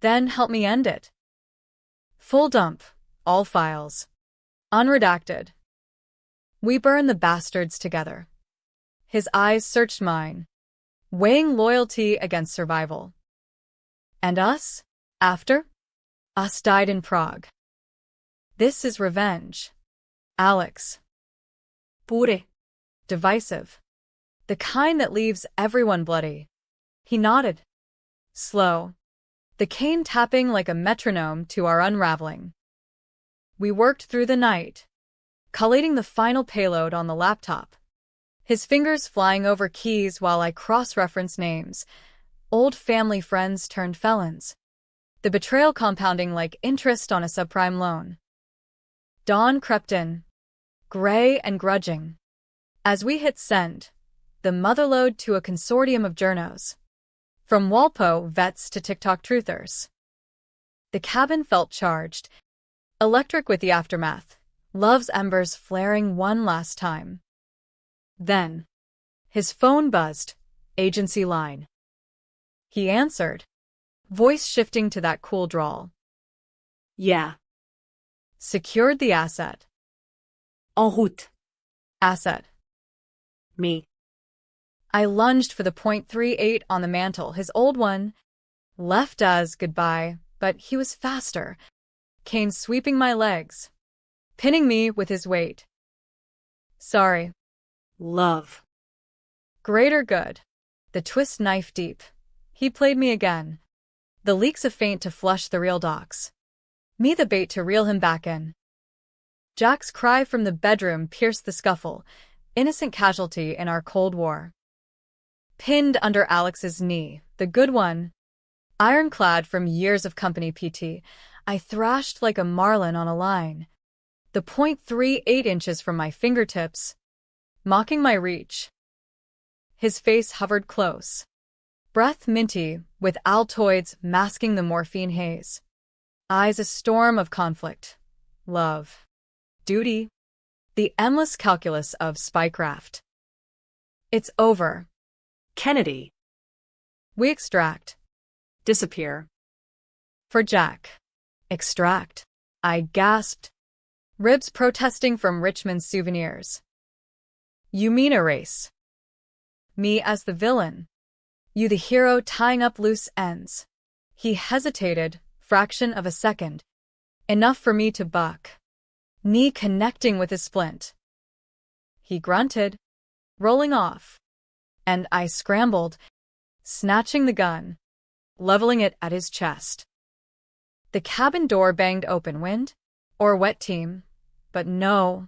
Then help me end it. Full dump, all files. Unredacted. We burn the bastards together. His eyes searched mine, weighing loyalty against survival. And us? After? Us died in Prague. This is revenge. Alex. Pure. Divisive. The kind that leaves everyone bloody. He nodded. Slow. The cane tapping like a metronome to our unraveling. We worked through the night, collating the final payload on the laptop. His fingers flying over keys while I cross-referenced names. Old family friends turned felons. The betrayal compounding like interest on a subprime loan. Dawn crept in, gray and grudging. As we hit send, the motherlode to a consortium of journos. From Walpo vets to TikTok truthers. The cabin felt charged, electric with the aftermath, love's embers flaring one last time. Then, his phone buzzed, agency line. He answered, voice shifting to that cool drawl. Yeah. Secured the asset. En route. Asset. Me. I lunged for the .38 on the mantle, his old one. Left us goodbye, but he was faster. Cane sweeping my legs, pinning me with his weight. Sorry. Love. Greater good. The twist knife deep. He played me again. The leaks a feint to flush the real docs. Me the bait to reel him back in. Jack's cry from the bedroom pierced the scuffle, innocent casualty in our Cold War. Pinned under Alex's knee, the good one. Ironclad from years of company PT, I thrashed like a marlin on a line. the 0.38 inches from my fingertips, mocking my reach. His face hovered close, breath minty, with Altoids masking the morphine haze. Eyes a storm of conflict, love, duty, the endless calculus of spycraft. It's over. Kennedy. We extract. Disappear. For Jack. Extract. I gasped, ribs protesting from Richmond's souvenirs. You mean erase? Me as the villain. You the hero tying up loose ends. He hesitated, fraction of a second. Enough for me to buck. Knee connecting with his splint. He grunted, rolling off. And I scrambled, snatching the gun, leveling it at his chest. The cabin door banged open. Wind? Or wet team? But no.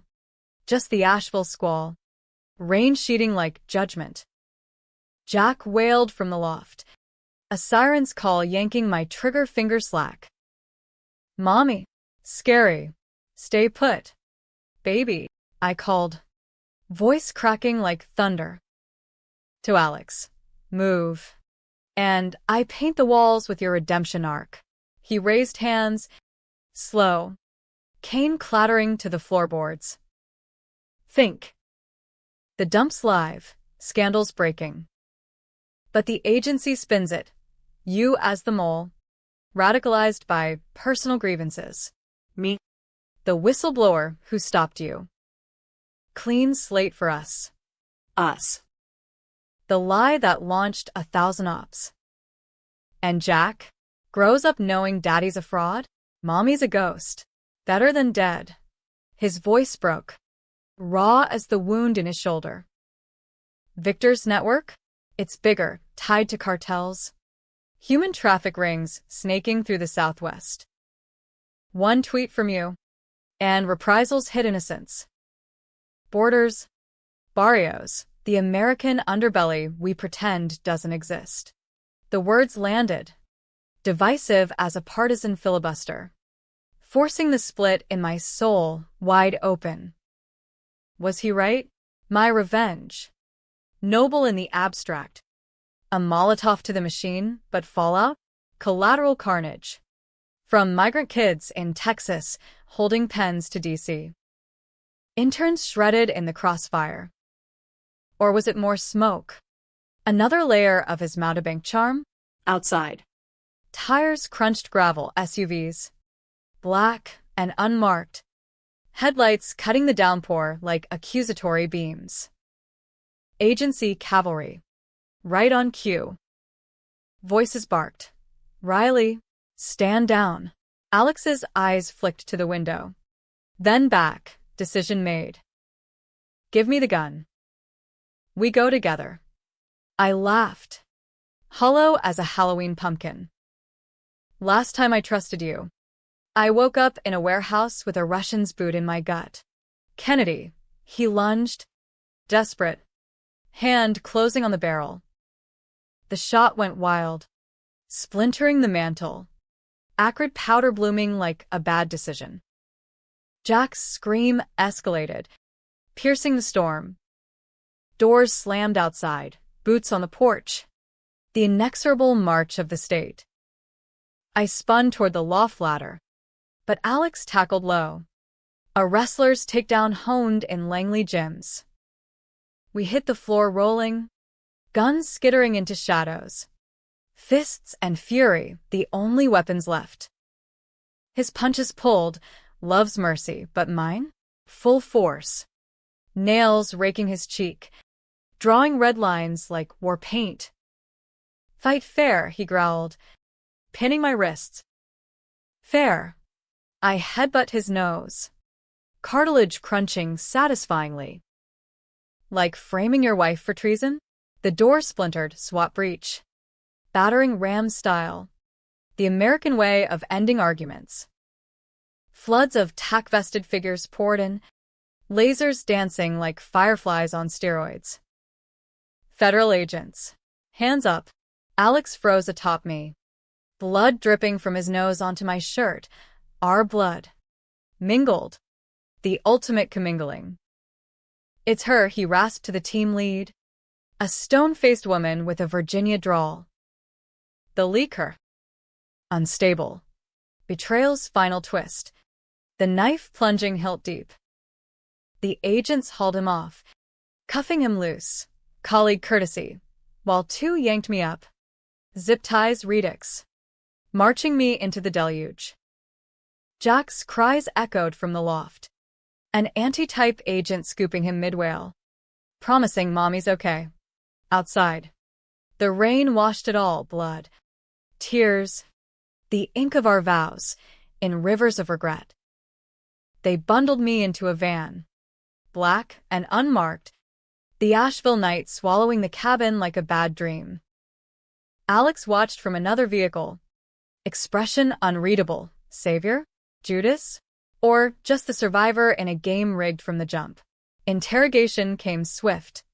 Just the Asheville squall. Rain sheeting like judgment. Jack wailed from the loft, a siren's call yanking my trigger finger slack. Mommy. Scary. Stay put. Baby, I called, voice cracking like thunder. To Alex. Move. And I paint the walls with your redemption arc. He raised hands, slow, cane clattering to the floorboards. Think. The dump's live, scandals breaking. But the agency spins it, you as the mole, radicalized by personal grievances. Me. The whistleblower who stopped you. Clean slate for us. Us. The lie that launched 1,000 ops. And Jack grows up knowing daddy's a fraud, mommy's a ghost, better than dead. His voice broke, raw as the wound in his shoulder. Victor's network? It's bigger, tied to cartels. Human traffic rings snaking through the Southwest. One tweet from you, and reprisals hit innocence. Borders, barrios, the American underbelly we pretend doesn't exist. The words landed, divisive as a partisan filibuster, forcing the split in my soul wide open. Was he right? My revenge. Noble in the abstract. A Molotov to the machine, but fallout? Collateral carnage. From migrant kids in Texas holding pens to D.C. Interns shredded in the crossfire. Or was it more smoke? Another layer of his mountebank charm? Outside. Tires crunched gravel SUVs. Black and unmarked. Headlights cutting the downpour like accusatory beams. Agency cavalry. Right on cue. Voices barked. Riley, stand down. Alex's eyes flicked to the window. Then back, decision made. Give me the gun. We go together. I laughed. Hollow as a Halloween pumpkin. Last time I trusted you. I woke up in a warehouse with a Russian's boot in my gut. Kennedy. He lunged. Desperate. Hand closing on the barrel. The shot went wild, splintering the mantle. Acrid powder blooming like a bad decision. Jack's scream escalated, piercing the storm. Doors slammed outside, boots on the porch. The inexorable march of the state. I spun toward the loft ladder, but Alex tackled low. A wrestler's takedown honed in Langley gyms. We hit the floor rolling, guns skittering into shadows. Fists and fury, the only weapons left. His punches pulled, love's mercy, but mine? Full force. Nails raking his cheek, drawing red lines like war paint. Fight fair, he growled, pinning my wrists. Fair. I headbutt his nose. Cartilage crunching satisfyingly. Like framing your wife for treason? The door splintered, swap breach. Battering ram style. The American way of ending arguments. Floods of tack-vested figures poured in, lasers dancing like fireflies on steroids. Federal agents. Hands up. Alex froze atop me. Blood dripping from his nose onto my shirt. Our blood. Mingled. The ultimate commingling. It's her, he rasped to the team lead. A stone-faced woman with a Virginia drawl. The leaker. Unstable. Betrayal's final twist. The knife plunging hilt deep. The agents hauled him off, cuffing him loose. Colleague courtesy. While two yanked me up. Zip ties redux. Marching me into the deluge. Jack's cries echoed from the loft. An anti-type agent scooping him mid-wail. Promising mommy's okay. Outside. The rain washed it all, blood. Tears. The ink of our vows, in rivers of regret. They bundled me into a van. Black and unmarked. The Asheville night swallowing the cabin like a bad dream. Alex watched from another vehicle. Expression unreadable. Savior? Judas? Or just the survivor in a game rigged from the jump? Interrogation came swift.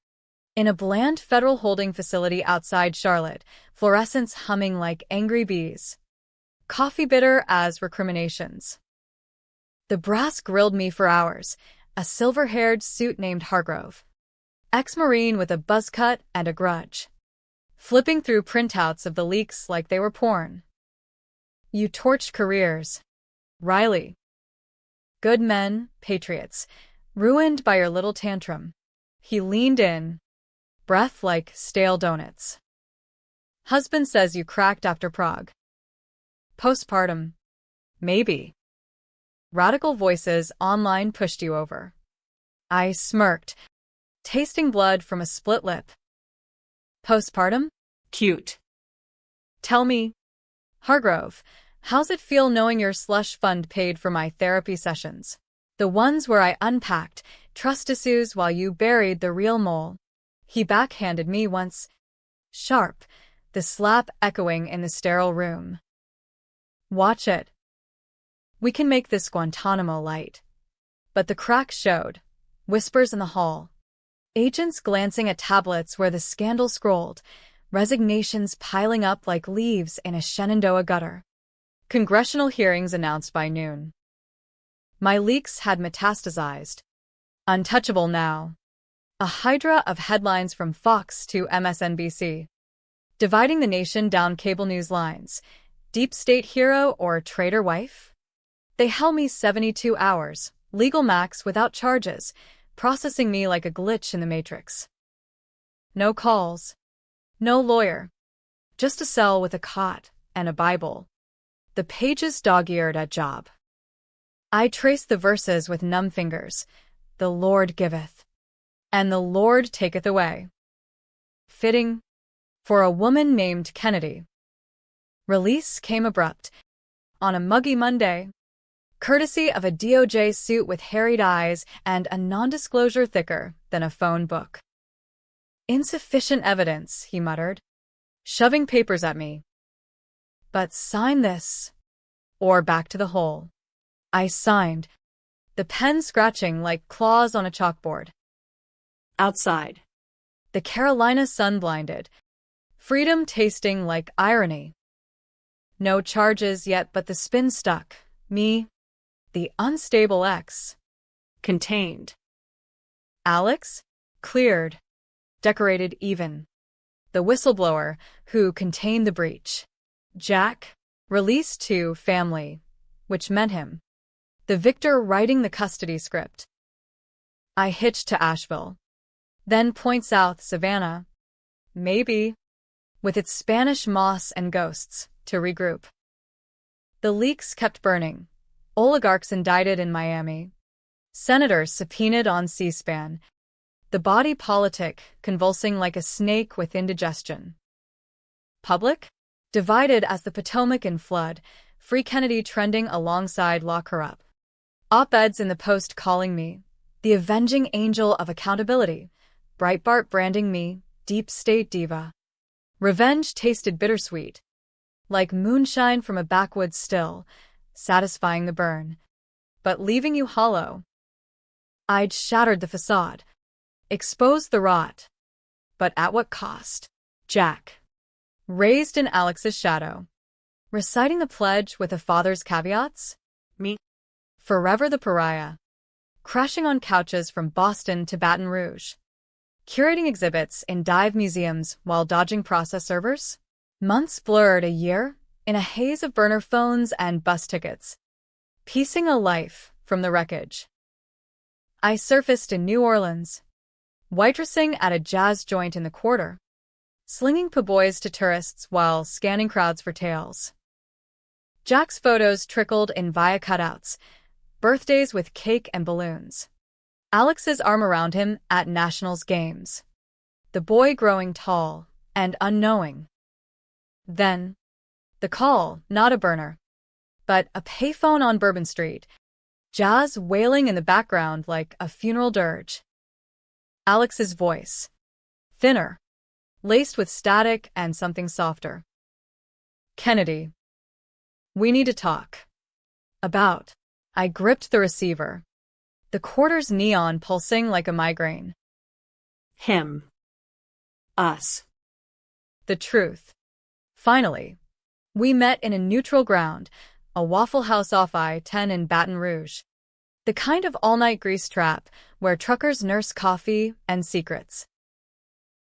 In a bland federal holding facility outside Charlotte, fluorescents humming like angry bees. Coffee bitter as recriminations. The brass grilled me for hours, a silver-haired suit named Hargrove. Ex-Marine with a buzz cut and a grudge. Flipping through printouts of the leaks like they were porn. You torched careers. Riley. Good men, patriots, ruined by your little tantrum. He leaned in, breath like stale donuts. Husband says you cracked after Prague. Postpartum. Maybe. Radical voices online pushed you over. I smirked, tasting blood from a split lip. Postpartum? Cute. Tell me, Hargrove, how's it feel knowing your slush fund paid for my therapy sessions? The ones where I unpacked trust issues while you buried the real mole. He backhanded me once. Sharp, the slap echoing in the sterile room. Watch it. We can make this Guantanamo light. But the crack showed. Whispers in the hall. Agents glancing at tablets where the scandal scrolled. Resignations piling up like leaves in a Shenandoah gutter. Congressional hearings announced by noon. My leaks had metastasized. Untouchable now. A hydra of headlines from Fox to MSNBC. Dividing the nation down cable news lines. Deep state hero or traitor wife? They held me 72 hours, legal max without charges, processing me like a glitch in the Matrix. No calls. No lawyer. Just a cell with a cot and a Bible. The pages dog-eared at job. I traced the verses with numb fingers. The Lord giveth, and the Lord taketh away. Fitting for a woman named Kennedy. Release came abrupt, on a muggy Monday, courtesy of a DOJ suit with harried eyes and a non-disclosure thicker than a phone book. Insufficient evidence, he muttered, shoving papers at me. But sign this, or back to the hole. I signed, the pen scratching like claws on a chalkboard. Outside. The Carolina sun blinded, freedom tasting like irony. No charges yet, but the spin stuck. Me, the unstable ex. Contained. Alex, cleared. Decorated even. The whistleblower, who contained the breach. Jack, released to family, which meant him. The victor writing the custody script. I hitched to Asheville. Then point south, Savannah. Maybe. With its Spanish moss and ghosts, to regroup. The leaks kept burning. Oligarchs indicted in Miami. Senators subpoenaed on C-SPAN. The body politic convulsing like a snake with indigestion. Public? Divided as the Potomac in flood, Free Kennedy trending alongside Lock Her Up. Op-eds in the Post calling me the avenging angel of accountability. Breitbart branding me deep state diva. Revenge tasted bittersweet. Like moonshine from a backwoods still, satisfying the burn, but leaving you hollow. I'd shattered the facade. Exposed the rot. But at what cost? Jack. Raised in Alex's shadow. Reciting the pledge with a father's caveats? Me. Forever the pariah. crashing on couches from Boston to Baton Rouge, curating exhibits in dive museums while dodging process servers. Months blurred a year in a haze of burner phones and bus tickets, piecing a life from the wreckage. I surfaced in New Orleans, waitressing at a jazz joint in the Quarter, slinging po' to tourists while scanning crowds for tales. Jack's photos trickled in via cutouts, birthdays with cake and balloons. Alex's arm around him at Nationals games. The boy growing tall and unknowing. Then, the call, not a burner, but a payphone on Bourbon Street, jazz wailing in the background like a funeral dirge. Alex's voice, thinner, laced with static and something softer. Kennedy. We need to talk. About. I gripped the receiver. The Quarter's neon pulsing like a migraine. Him. Us. The truth. Finally. We met in a neutral ground, a Waffle House off I-10 in Baton Rouge. The kind of all-night grease trap where truckers nurse coffee and secrets.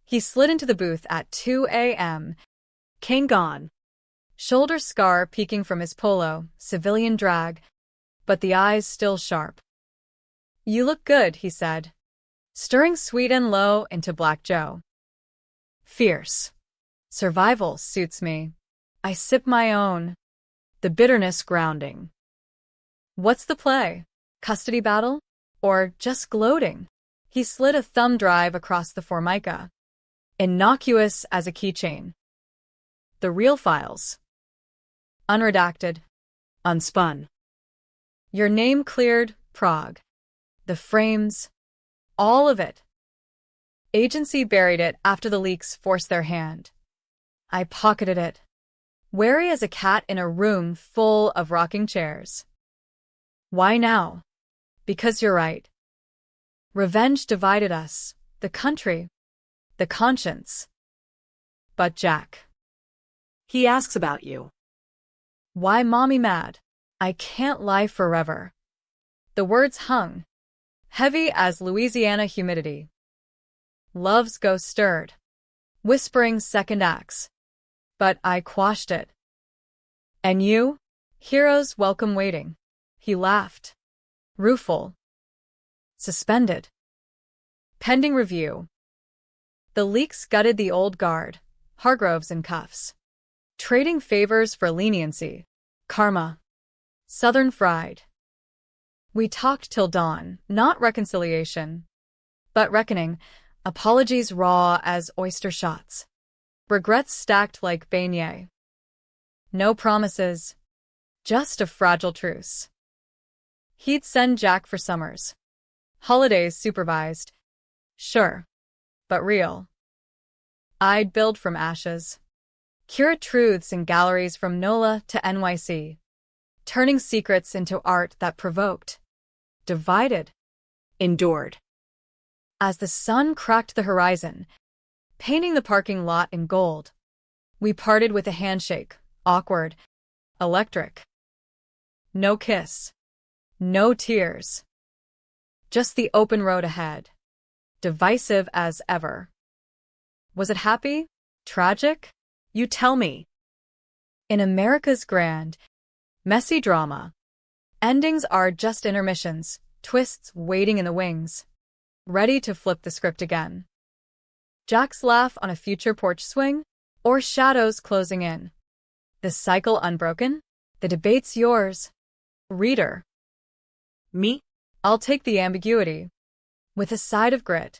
He slid into the booth at 2 a.m. Cane gone. Shoulder scar peeking from his polo, civilian drag, but the eyes still sharp. You look good, he said, stirring sweet and low into Black Joe. Fierce. Survival suits me. I sip my own. The bitterness grounding. What's the play? Custody battle? Or just gloating? He slid a thumb drive across the Formica. Innocuous as a keychain. The real files. Unredacted. Unspun. Your name cleared, Prague. The frames. All of it. Agency buried it after the leaks forced their hand. I pocketed it, wary as a cat in a room full of rocking chairs. Why now? Because you're right. Revenge divided us, the country, the conscience. But Jack. He asks about you. Why mommy mad? I can't lie forever. The words hung, heavy as Louisiana humidity. Love's ghost stirred, whispering second acts. But I quashed it. And you? Heroes welcome waiting. He laughed. Rueful. Suspended. Pending review. The leaks gutted the old guard, Hargroves in cuffs. Trading favors for leniency. Karma. Southern fried. We talked till dawn, not reconciliation, but reckoning, apologies raw as oyster shots. Regrets stacked like beignets. No promises. Just a fragile truce. He'd send Jack for summers. Holidays supervised. Sure. But real. I'd build from ashes. Curate truths in galleries from NOLA to NYC. Turning secrets into art that provoked. Divided. Endured. As the sun cracked the horizon, painting the parking lot in gold, we parted with a handshake, awkward, electric. No kiss. No tears. Just the open road ahead. Divisive as ever. Was it happy? Tragic? You tell me. In America's grand, messy drama, endings are just intermissions, twists waiting in the wings, ready to flip the script again. Jack's laugh on a future porch swing, or shadows closing in. The cycle unbroken? The debate's yours. Reader. Me? I'll take the ambiguity. With a side of grit.